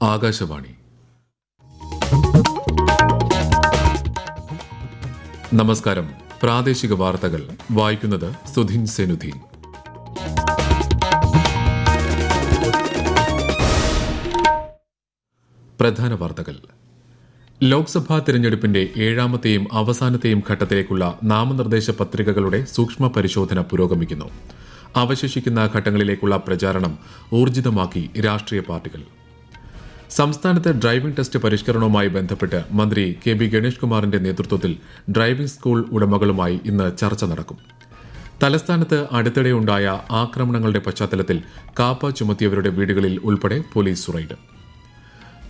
ആകാശവാണി. നമസ്കാരം. പ്രാദേശിക വാർത്തകൾ വായിക്കുന്നത് സുധീൻ സെനുദ്ദീൻ. പ്രധാന വാർത്തകൾ. ലോക്സഭാ തിരഞ്ഞെടുപ്പിന്റെ 7ാമത്തെയും അവസാനത്തെയും ഘട്ടത്തിലേക്കുള്ള നാമനിർദ്ദേശ പത്രികകളുടെ സൂക്ഷ്മ പരിശോധന പുരോഗമിക്കുന്നു. അവശേഷിക്കുന്ന ഘട്ടങ്ങളിലേക്കുള്ള പ്രചാരണം ഊർജിതമാക്കി രാഷ്ട്രീയ പാർട്ടികൾ. സംസ്ഥാനത്ത് ഡ്രൈവിംഗ് ടെസ്റ്റ് പരിഷ്കരണവുമായി ബന്ധപ്പെട്ട് മന്ത്രി കെ.ബി. ഗണേഷ് കുമാറിന്റെ നേതൃത്വത്തിൽ ഡ്രൈവിംഗ് സ്കൂൾ ഉടമകളുമായി ഇന്ന് ചർച്ച നടക്കും. തലസ്ഥാനത്ത് അടുത്തിടെയുണ്ടായ ആക്രമണങ്ങളുടെ പശ്ചാത്തലത്തിൽ കാപ്പ ചുമത്തിയവരുടെ വീടുകളിൽ ഉൾപ്പെടെ പോലീസ് റെയ്ഡ്.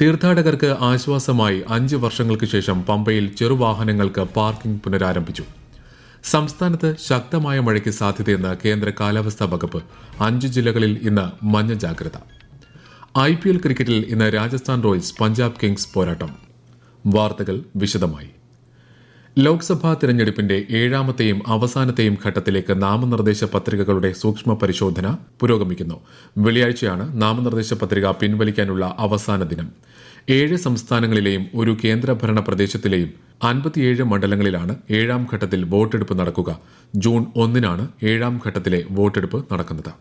തീർത്ഥാടകർക്ക് ആശ്വാസമായി 5 വർഷങ്ങൾക്ക് ശേഷം പമ്പയിൽ ചെറുവാഹനങ്ങൾക്ക് പാർക്കിംഗ് പുനരാരംഭിച്ചു. സംസ്ഥാനത്ത് ശക്തമായ മഴയ്ക്ക് സാധ്യതയെന്ന് കേന്ദ്ര കാലാവസ്ഥാ വകുപ്പ്. 5 ജില്ലകളിൽ ഇന്ന് മഞ്ഞ ജാഗ്രത. IPL ക്രിക്കറ്റിൽ ഇന്ന് രാജസ്ഥാൻ റോയൽസ് പഞ്ചാബ് കിങ്സ് പോരാട്ടം. വാർത്തകൾ വിശദമായി. ലോക്സഭാ തിരഞ്ഞെടുപ്പിന്റെ 7ാമത്തെയും അവസാനത്തെയും ഘട്ടത്തിലേക്ക് നാമനിർദ്ദേശ പത്രികകളുടെ സൂക്ഷ്മ പരിശോധന പുരോഗമിക്കുന്നു. വെള്ളിയാഴ്ചയാണ് നാമനിർദ്ദേശ പത്രിക പിൻവലിക്കാനുള്ള അവസാന ദിനം. 7 സംസ്ഥാനങ്ങളിലെയും ഒരു കേന്ദ്രഭരണ പ്രദേശത്തിലെയും 57 മണ്ഡലങ്ങളിലാണ് 7ാം ഘട്ടത്തിൽ വോട്ടെടുപ്പ് നടക്കുക. ജൂൺ 1-നാണ് 7ാം ഘട്ടത്തിലെ വോട്ടെടുപ്പ് നടക്കുന്നത്.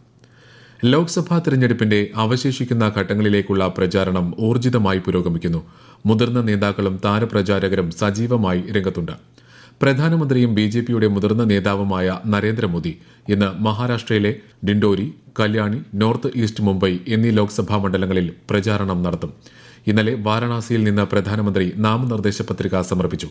ലോക്സഭാ തിരഞ്ഞെടുപ്പിന്റെ അവശേഷിക്കുന്ന ഘട്ടങ്ങളിലേക്കുള്ള പ്രചാരണം ഊർജിതമായി പുരോഗമിക്കുന്നു. മുതിർന്ന നേതാക്കളും താരപ്രചാരകരും സജീവമായി രംഗത്തുണ്ട്. പ്രധാനമന്ത്രിയും BJPയുടെ മുതിർന്ന നേതാവുമായ നരേന്ദ്രമോദി ഇന്ന് മഹാരാഷ്ട്രയിലെ ഡിൻഡോരി, കല്യാണി, നോർത്ത് ഈസ്റ്റ് മുംബൈ എന്നീ ലോക്സഭാ മണ്ഡലങ്ങളിൽ പ്രചാരണം നടത്തും. ഇന്നലെ വാരണാസിയിൽ നിന്ന് പ്രധാനമന്ത്രി നാമനിർദ്ദേശ പത്രിക സമർപ്പിച്ചു.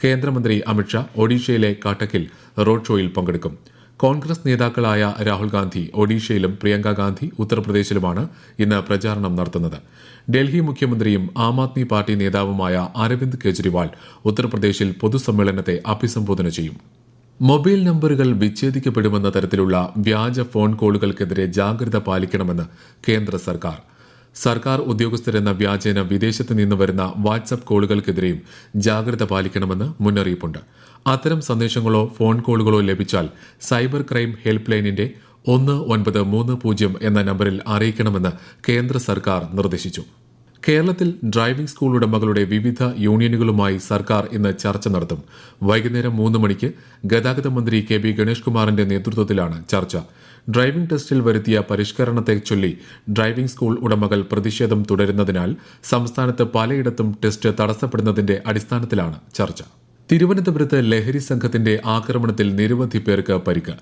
കേന്ദ്രമന്ത്രി അമിത്ഷാ ഒഡീഷയിലെ കട്ടക്കിൽ റോഡ് ഷോയിൽ പങ്കെടുക്കും. കോൺഗ്രസ് നേതാക്കളായ രാഹുൽ ഗാന്ധി ഒഡീഷയിലും പ്രിയങ്ക ഗാന്ധി ഉത്തർപ്രദേശിലുമാണ് ഇന്ന് പ്രചാരണം നടത്തുന്നത്. ഡൽഹി മുഖ്യമന്ത്രിയും ആം ആദ്മി പാർട്ടി നേതാവുമായ അരവിന്ദ് കെജ്രിവാൾ ഉത്തർപ്രദേശിൽ പൊതുസമ്മേളനത്തെ അഭിസംബോധന ചെയ്യും. മൊബൈൽ നമ്പറുകൾ വിച്ഛേദിക്കപ്പെടുമെന്ന തരത്തിലുള്ള വ്യാജ ഫോൺ കോളുകൾക്കെതിരെ ജാഗ്രത പാലിക്കണമെന്ന് കേന്ദ്ര സർക്കാർ. സർക്കാർ ഉദ്യോഗസ്ഥരെന്ന വ്യാജേന വിദേശത്ത് നിന്ന് വരുന്ന വാട്സ്ആപ്പ് കോളുകൾക്കെതിരെയും ജാഗ്രത പാലിക്കണമെന്ന് മുന്നറിയിപ്പുണ്ട്. അത്തരം സന്ദേശങ്ങളോ ഫോൺ കോളുകളോ ലഭിച്ചാൽ സൈബർ ക്രൈം ഹെൽപ്പ് ലൈനിന്റെ 1930 എന്ന നമ്പറിൽ അറിയിക്കണമെന്ന് കേന്ദ്ര സർക്കാർ നിർദ്ദേശിച്ചു. കേരളത്തിൽ ഡ്രൈവിംഗ് സ്കൂൾ ഉടമകളുടെ വിവിധ യൂണിയനുകളുമായി സർക്കാർ ഇന്ന് ചർച്ച നടത്തും. വൈകുന്നേരം 3 മണിക്ക് ഗതാഗത മന്ത്രി കെ.ബി. ഗണേഷ് കുമാറിന്റെ നേതൃത്വത്തിലാണ് ചർച്ച. ഡ്രൈവിംഗ് ടെസ്റ്റിൽ വരുത്തിയ പരിഷ്കരണത്തെ ചൊല്ലി ഡ്രൈവിംഗ് സ്കൂൾ ഉടമകൾ പ്രതിഷേധം തുടരുന്നതിനാൽ സംസ്ഥാനത്ത് പലയിടത്തും ടെസ്റ്റ് തടസ്സപ്പെടുന്നതിന്റെ അടിസ്ഥാനത്തിലാണ് ചർച്ച. തിരുവനന്തപുരത്ത് ലഹരി സംഘത്തിന്റെ ആക്രമണത്തിൽ നിരവധി പേർക്ക് പരിക്ക്.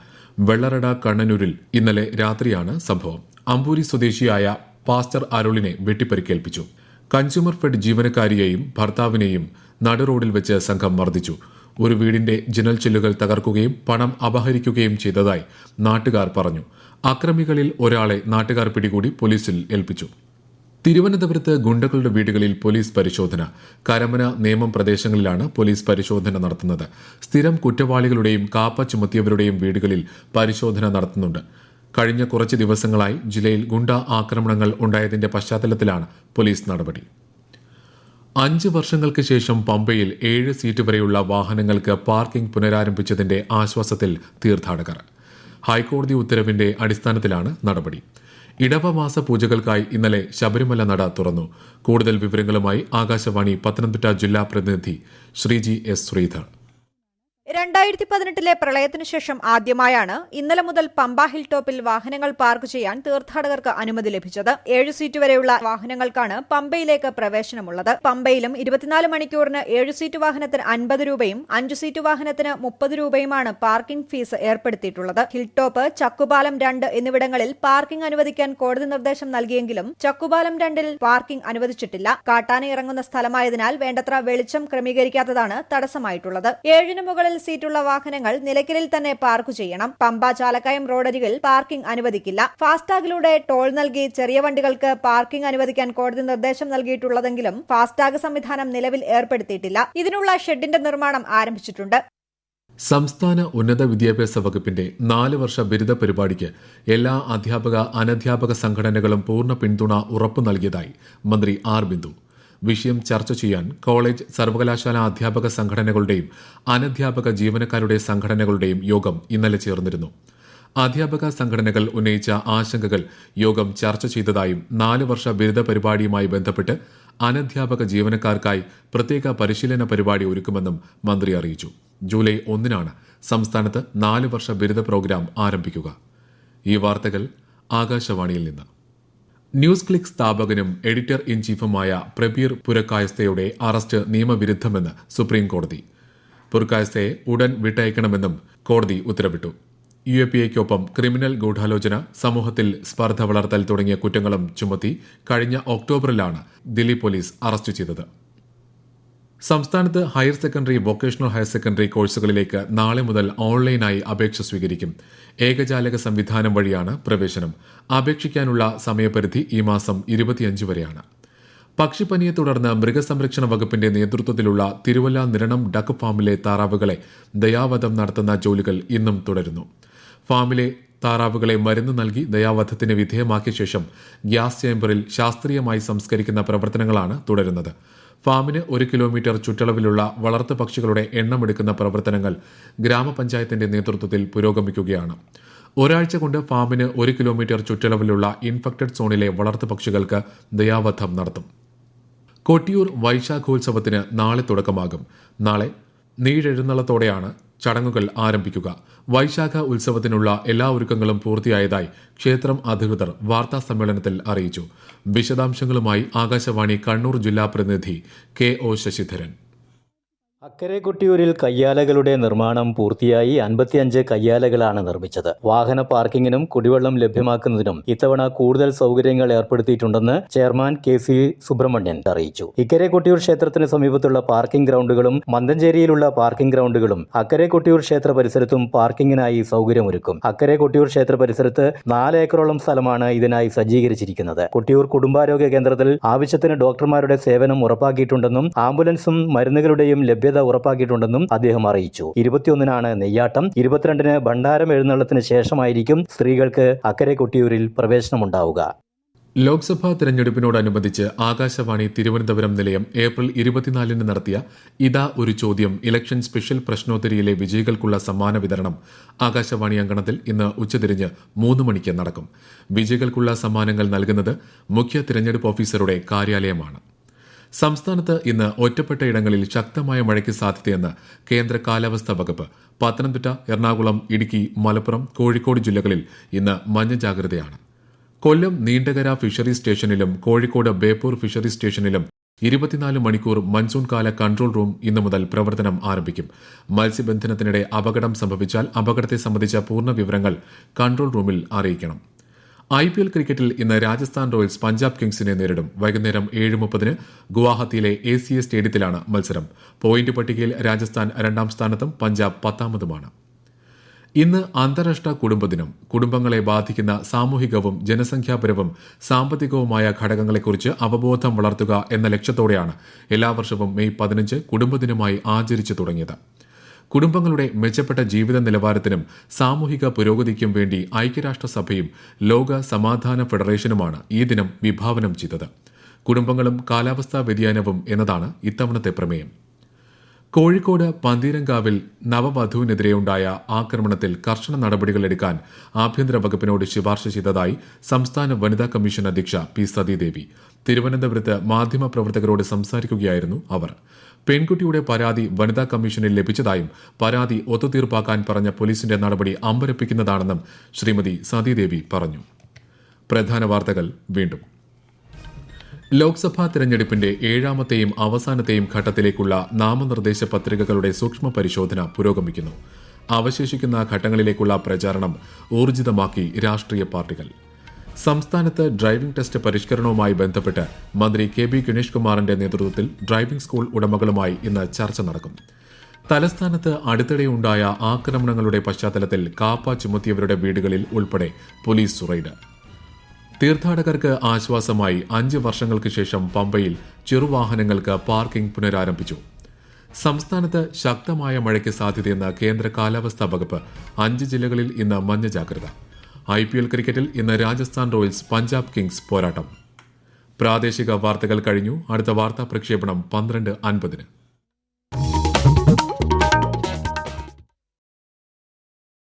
വെള്ളറട കണ്ണനൂരിൽ ഇന്നലെ രാത്രിയാണ് സംഭവം. അമ്പൂരി സ്വദേശിയായ പാസ്റ്റർ അരുളിനെ വെട്ടിപ്പരിക്കേൽപ്പിച്ചു. കൺസ്യൂമർ ഫെഡ് ജീവനക്കാരിയെയും ഭർത്താവിനെയും നടുറോഡിൽ വെച്ച് സംഘം മർദ്ദിച്ചു. ഒരു വീടിന്റെ ജനൽ ചില്ലുകൾ തകർക്കുകയും പണം അപഹരിക്കുകയും ചെയ്തതായി നാട്ടുകാർ പറഞ്ഞു. അക്രമികളിൽ ഒരാളെ നാട്ടുകാർ പിടികൂടി പോലീസിൽ ഏൽപ്പിച്ചു. തിരുവനന്തപുരത്ത് ഗുണ്ടകളുടെ വീടുകളിൽ പോലീസ് പരിശോധന. കരമന, നേമം പ്രദേശങ്ങളിലാണ് പോലീസ് പരിശോധന നടത്തുന്നത്. സ്ഥിരം കുറ്റവാളികളുടെയും കാപ്പ ചുമത്തിയവരുടെയും വീടുകളിൽ പരിശോധന നടത്തുന്നുണ്ട്. കഴിഞ്ഞ കുറച്ച് ദിവസങ്ങളായി ജില്ലയിൽ ഗുണ്ട ആക്രമണങ്ങൾ ഉണ്ടായതിന്റെ പശ്ചാത്തലത്തിലാണ് പോലീസ് നടപടി. 5 വർഷങ്ങൾക്ക് ശേഷം പമ്പയിൽ 7 സീറ്റ് വരെയുള്ള വാഹനങ്ങൾക്ക് പാർക്കിംഗ് പുനരാരംഭിച്ചതിന്റെ ആശ്വാസത്തിൽ തീർത്ഥാടകർ. ഹൈക്കോടതി ഉത്തരവിന്റെ അടിസ്ഥാനത്തിലാണ് നടപടി. ഇടവമാസ പൂജകൾക്കായി ഇന്നലെ ശബരിമല നട തുറന്നു. കൂടുതൽ വിവരങ്ങളുമായി ആകാശവാണി പത്തനംതിട്ട ജില്ലാ പ്രതിനിധി ശ്രീജി എസ് ശ്രീധർ. 2018 പ്രളയത്തിനു ശേഷം ആദ്യമായാണ് ഇന്നലെ മുതൽ പമ്പ ഹിൽ ടോപ്പിൽ വാഹനങ്ങൾ പാർക്ക് ചെയ്യാൻ തീർത്ഥാടകർക്ക് അനുമതി ലഭിച്ചത്. 7 സീറ്റ് വരെയുള്ള വാഹനങ്ങൾക്കാണ് പമ്പയിലേക്ക് പ്രവേശനമുള്ളത്. പമ്പയിലും 24 മണിക്കൂറിന് 7 സീറ്റ് വാഹനത്തിന് 50 രൂപയും 5 സീറ്റ് വാഹനത്തിന് 30 രൂപയുമാണ് പാർക്കിംഗ് ഫീസ് ഏർപ്പെടുത്തിയിട്ടുള്ളത്. ഹിൽ ടോപ്പ്, ചക്കുപാലം 2 എന്നിവിടങ്ങളിൽ പാർക്കിംഗ് അനുവദിക്കാൻ കോടതി നിർദ്ദേശം നൽകിയെങ്കിലും ചക്കുപാലം 2-ൽ പാർക്കിംഗ് അനുവദിച്ചിട്ടില്ല. കാട്ടാന ഇറങ്ങുന്ന സ്ഥലമായതിനാൽ വേണ്ടത്ര വെളിച്ചം ക്രമീകരിക്കാത്തതാണ് തടസ്സമായിട്ടുള്ളത്. 7-ന് മുകളിൽ സീറ്റുള്ള വാഹനങ്ങൾ നിലയ്ക്കലിൽ തന്നെ പാർക്ക് ചെയ്യണം. പമ്പ ചാലക്കയം റോഡരികിൽ പാർക്കിംഗ് അനുവദിക്കില്ല. ഫാസ്ടാഗിലൂടെ ടോൾ നൽകി ചെറിയ വണ്ടികൾക്ക് പാർക്കിംഗ് അനുവദിക്കാൻ കോടതി നിർദ്ദേശം നൽകിയിട്ടുള്ളതെങ്കിലും ഫാസ്ടാഗ് സംവിധാനം നിലവിൽ ഏർപ്പെടുത്തിയിട്ടില്ല. ഇതിനുള്ള ഷെഡിന്റെ നിർമ്മാണം ആരംഭിച്ചിട്ടുണ്ട്. സംസ്ഥാന ഉന്നത വിദ്യാഭ്യാസ വകുപ്പിന്റെ 4 വർഷ ബിരുദ പരിപാടിക്ക് എല്ലാ അധ്യാപക അനധ്യാപക സംഘടനകളും പൂർണ്ണ പിന്തുണ ഉറപ്പു നൽകിയതായി മന്ത്രി ആർ ബിന്ദു. വിഷയം ചർച്ച ചെയ്യാൻ കോളേജ്, സർവകലാശാല അധ്യാപക സംഘടനകളുടെയും അനധ്യാപക ജീവനക്കാരുടെ സംഘടനകളുടെയും യോഗം ഇന്നലെ ചേർന്നിരുന്നു. അധ്യാപക സംഘടനകൾ ഉന്നയിച്ച ആശങ്കകൾ യോഗം ചർച്ച ചെയ്തതായും 4 വർഷ ബിരുദ പരിപാടിയുമായി ബന്ധപ്പെട്ട് അനധ്യാപക ജീവനക്കാർക്കായി പ്രത്യേക പരിശീലന പരിപാടി ഒരുക്കുമെന്നും മന്ത്രി അറിയിച്ചു. ജൂലൈ 1-നാണ് സംസ്ഥാനത്ത് 4 വർഷ ബിരുദ പ്രോഗ്രാം ആരംഭിക്കുക. ഈ വാർത്തകൾ ആകാശവാണിയിൽ നിന്ന്. ന്യൂസ് ക്ലിക്ക് സ്ഥാപകനും എഡിറ്റർ ഇൻ ചീഫുമായ പ്രബീർ പുരക്കായസ്ഥയുടെ അറസ്റ്റ് നിയമവിരുദ്ധമെന്ന് സുപ്രീം കോടതി. പുരക്കായസ്ഥയെ ഉടൻ വിട്ടയക്കണമെന്നും കോടതി ഉത്തരവിട്ടു. UAPAയ്ക്കൊപ്പം ക്രിമിനൽ ഗൂഢാലോചന, സമൂഹത്തിൽ സ്പർദ്ധ വളർത്തൽ തുടങ്ങിയ കുറ്റങ്ങളും ചുമത്തി കഴിഞ്ഞ ഒക്ടോബറിലാണ് ദില്ലി പോലീസ് അറസ്റ്റ് ചെയ്തത്. സംസ്ഥാനത്ത് higher secondary, vocational higher secondary കോഴ്സുകളിലേക്ക് നാളെ മുതൽ ഓൺലൈനായി അപേക്ഷ സ്വീകരിക്കും. ഏകജാലക സംവിധാനം വഴിയാണ് പ്രവേശനം. അപേക്ഷിക്കാനുള്ള സമയപരിധി ഈ മാസം 25 വരെയാണ്. പക്ഷിപ്പനിയെ തുടർന്ന് മൃഗസംരക്ഷണ വകുപ്പിന്റെ നേതൃത്വത്തിലുള്ള തിരുവല്ല നിരണം ഡക്ക് ഫാമിലെ താറാവുകളെ ദയാവധം നടത്തുന്ന ജോലികൾ ഇന്നും തുടരുന്നു. ഫാമിലെ താറാവുകളെ മരുന്ന് നൽകി ദയാവധത്തിന് വിധേയമാക്കിയ ശേഷം ഗ്യാസ് ചേംബറിൽ ശാസ്ത്രീയമായി സംസ്കരിക്കുന്ന പ്രവർത്തനങ്ങളാണ് തുടരുന്നത്. ഫാമിന് 1 കിലോമീറ്റർ ചുറ്റളവിലുള്ള വളർത്തു പക്ഷികളുടെ എണ്ണമെടുക്കുന്ന പ്രവർത്തനങ്ങൾ ഗ്രാമപഞ്ചായത്തിന്റെ നേതൃത്വത്തിൽ പുരോഗമിക്കുകയാണ്. ഒരാഴ്ച കൊണ്ട് ഫാമിന് 1 കിലോമീറ്റർ ചുറ്റളവിലുള്ള ഇൻഫെക്റ്റഡ് സോണിലെ വളർത്തു പക്ഷികൾക്ക് ദയാവധം നടത്തും. കൊട്ടിയൂർ വൈശാഖോത്സവത്തിന് നാളെ തുടക്കമാകും. നാളെ നീഴെഴുന്നള്ളത്തോടെയാണ് ചടങ്ങുകൾ ആരംഭിക്കുക. വൈശാഖ ഉത്സവത്തിനുള്ള എല്ലാ ഒരുക്കങ്ങളും പൂർത്തിയായതായി ക്ഷേത്രം അധികൃതർ വാർത്താ സമ്മേളനത്തിൽ അറിയിച്ചു. വിശദാംശങ്ങളുമായി ആകാശവാണി കണ്ണൂർ ജില്ലാ പ്രതിനിധി KO ശശിധരൻ. അക്കരെ കൊട്ടിയൂരിൽ കയ്യാലകളുടെ നിർമ്മാണം പൂർത്തിയായി 55 കയ്യാലകളാണ് നിർമ്മിച്ചത്. വാഹന പാർക്കിങ്ങിനും കുടിവെള്ളം ലഭ്യമാക്കുന്നതിനും ഇത്തവണ കൂടുതൽ സൗകര്യങ്ങൾ ഏർപ്പെടുത്തിയിട്ടുണ്ടെന്ന് ചെയർമാൻ KC സുബ്രഹ്മണ്യൻ അറിയിച്ചു. ഇക്കരെ കൊട്ടിയൂർ ക്ഷേത്രത്തിന് സമീപത്തുള്ള പാർക്കിംഗ് ഗ്രൗണ്ടുകളും മന്തഞ്ചേരിയിലുള്ള പാർക്കിംഗ് ഗ്രൗണ്ടുകളും അക്കരെ കൊട്ടിയൂർ ക്ഷേത്ര പരിസരത്തും പാർക്കിങ്ങിനായി സൗകര്യമൊരുക്കും. അക്കരെ കൊട്ടിയൂർ ക്ഷേത്ര പരിസരത്ത് 4 ഏക്കറോളം സ്ഥലമാണ് ഇതിനായി സജ്ജീകരിച്ചിരിക്കുന്നത്. കൊട്ടിയൂർ കുടുംബാരോഗ്യ കേന്ദ്രത്തിൽ ആവശ്യത്തിന് ഡോക്ടർമാരുടെ സേവനം ഉറപ്പാക്കിയിട്ടുണ്ടെന്നും ആംബുലൻസും മരുന്നുകളുടെയും ലഭ്യത ഉറപ്പാക്കിയിട്ടുണ്ടെന്നും അദ്ദേഹം അറിയിച്ചു. 21-നാണ് നെയ്യാട്ടം. 22-ന് ഭണ്ഡാരം എഴുന്നള്ളത്തിന് ശേഷമായിരിക്കും സ്ത്രീകൾക്ക് അക്കരെ കൊട്ടിയൂരിൽ പ്രവേശനമുണ്ടാവുക. ലോക്സഭാ തെരഞ്ഞെടുപ്പിനോടനുബന്ധിച്ച് ആകാശവാണി തിരുവനന്തപുരം നിലയം ഏപ്രിൽ 24-ന് നടത്തിയ ഇതാ ഒരു ചോദ്യം ഇലക്ഷൻ സ്പെഷ്യൽ പ്രശ്നോത്തരിയിലെ വിജയികൾക്കുള്ള സമ്മാന വിതരണം ആകാശവാണി അങ്കണത്തിൽ ഇന്ന് ഉച്ചതിരിഞ്ഞ് 3 മണിക്ക് നടക്കും. വിജയികൾക്കുള്ള സമ്മാനങ്ങൾ നൽകുന്നത് മുഖ്യ തിരഞ്ഞെടുപ്പ് ഓഫീസറുടെ കാര്യാലയമാണ്. സംസ്ഥാനത്ത് ഇന്ന് ഒറ്റപ്പെട്ട ഇടങ്ങളിൽ ശക്തമായ മഴയ്ക്ക് സാധ്യതയെന്ന് കേന്ദ്ര കാലാവസ്ഥാ വകുപ്പ്. പത്തനംതിട്ട, എറണാകുളം, ഇടുക്കി, മലപ്പുറം, കോഴിക്കോട് ജില്ലകളിൽ ഇന്ന് മഞ്ഞ ജാഗ്രതയാണ്. കൊല്ലം നീണ്ടകര ഫിഷറീസ് സ്റ്റേഷനിലും കോഴിക്കോട് ബേപ്പൂർ ഫിഷറീസ് സ്റ്റേഷനിലും 24 മണിക്കൂർ മൺസൂൺ കാല കൺട്രോൾ റൂം ഇന്നു മുതൽ പ്രവർത്തനം ആരംഭിക്കും. മത്സ്യബന്ധനത്തിനിടെ അപകടം സംഭവിച്ചാൽ അപകടത്തെ സംബന്ധിച്ച പൂർണ്ണ വിവരങ്ങൾ കൺട്രോൾ റൂമിൽ അറിയിക്കണം. IPL ക്രിക്കറ്റിൽ ഇന്ന് രാജസ്ഥാൻ റോയൽസ് പഞ്ചാബ് കിങ്സിനെ നേരിടും. വൈകുന്നേരം 7:30-ന് ഗുവാഹത്തിയിലെ ACA സ്റ്റേഡിയത്തിലാണ് മത്സരം. പോയിന്റ് പട്ടികയിൽ രാജസ്ഥാൻ 2-ാം സ്ഥാനത്തും പഞ്ചാബ് 10-ാമതുമാണ്. ഇന്ന് അന്താരാഷ്ട്ര കുടുംബദിനം. കുടുംബങ്ങളെ ബാധിക്കുന്ന സാമൂഹികവും ജനസംഖ്യാപരവും സാമ്പത്തികവുമായ ഘടകങ്ങളെക്കുറിച്ച് അവബോധം വളർത്തുക എന്ന ലക്ഷ്യത്തോടെയാണ് എല്ലാ വർഷവും മെയ് 15 കുടുംബദിനമായി ആചരിച്ചു തുടങ്ങിയത്. കുടുംബങ്ങളുടെ മെച്ചപ്പെട്ട ജീവിത നിലവാരത്തിനും സാമൂഹിക പുരോഗതിക്കും വേണ്ടി ഐക്യരാഷ്ട്രസഭയും ലോക സമാധാന ഫെഡറേഷനുമാണ് ഈ ദിനം വിഭാവനം ചെയ്തത്. കുടുംബങ്ങളും കാലാവസ്ഥാ വ്യതിയാനവും എന്നതാണ് ഇത്തവണത്തെ പ്രമേയം. കോഴിക്കോട് പന്തീരങ്കാവിൽ നവവധുവിനെതിരെയുണ്ടായ ആക്രമണത്തിൽ കർശന നടപടികളെടുക്കാൻ ആഭ്യന്തര വകുപ്പിനോട് ശുപാർശ ചെയ്തതായി സംസ്ഥാന വനിതാ കമ്മീഷൻ അധ്യക്ഷ P. സതീദേവി. തിരുവനന്തപുരത്ത് മാധ്യമപ്രവർത്തകരോട് സംസാരിക്കുകയായിരുന്നു അവർ. പെൺകുട്ടിയുടെ പരാതി വനിതാ കമ്മീഷനിൽ ലഭിച്ചതായും പരാതി ഒത്തുതീർപ്പാക്കാൻ പറഞ്ഞ പോലീസിന്റെ നടപടി അമ്പരപ്പിക്കുന്നതാണെന്നും ശ്രീമതി സതീദേവി പറഞ്ഞു. പ്രധാന വാർത്തകൾ വീണ്ടും. ലോക്സഭാ തെരഞ്ഞെടുപ്പിന്റെ 7ാമത്തെയും അവസാനത്തെയും ഘട്ടത്തിലേക്കുള്ള നാമനിർദ്ദേശ പത്രികകളുടെ സൂക്ഷ്മ പരിശോധന പുരോഗമിക്കുന്നു. അവശേഷിക്കുന്ന ഘട്ടങ്ങളിലേക്കുള്ള പ്രചാരണം ഊർജിതമാക്കി രാഷ്ട്രീയ പാർട്ടികൾ. സംസ്ഥാനത്ത് ഡ്രൈവിംഗ് ടെസ്റ്റ് പരിഷ്കരണവുമായി ബന്ധപ്പെട്ട് മന്ത്രി KB ഗണേഷ് കുമാറിന്റെ നേതൃത്വത്തിൽ ഡ്രൈവിംഗ് സ്കൂൾ ഉടമകളുമായി ഇന്ന് ചർച്ച നടക്കും. തലസ്ഥാനത്ത് അടുത്തിടെയുണ്ടായ ആക്രമണങ്ങളുടെ പശ്ചാത്തലത്തിൽ കാപ്പ ചുമത്തിയവരുടെ വീടുകളിൽ ഉൾപ്പെടെ പോലീസ് റെയ്ഡ്. തീർത്ഥാടകർക്ക് ആശ്വാസമായി 5 വർഷങ്ങൾക്ക് ശേഷം പമ്പയിൽ ചെറുവാഹനങ്ങൾക്ക് പാർക്കിംഗ് പുനരാരംഭിച്ചു. സംസ്ഥാനത്ത് ശക്തമായ മഴയ്ക്ക് സാധ്യതയെന്ന് കേന്ദ്ര കാലാവസ്ഥാ വകുപ്പ്. 5 ജില്ലകളിൽ ഇന്ന് മഞ്ഞ ജാഗ്രത. IPL ക്രിക്കറ്റിൽ ഇന്ന് രാജസ്ഥാൻ റോയൽസ് പഞ്ചാബ് കിങ്സ് പോരാട്ടം. പ്രാദേശിക വാർത്തകൾ കഴിഞ്ഞു. അടുത്ത വാർത്താ പ്രക്ഷേപണം 12:50-ന്.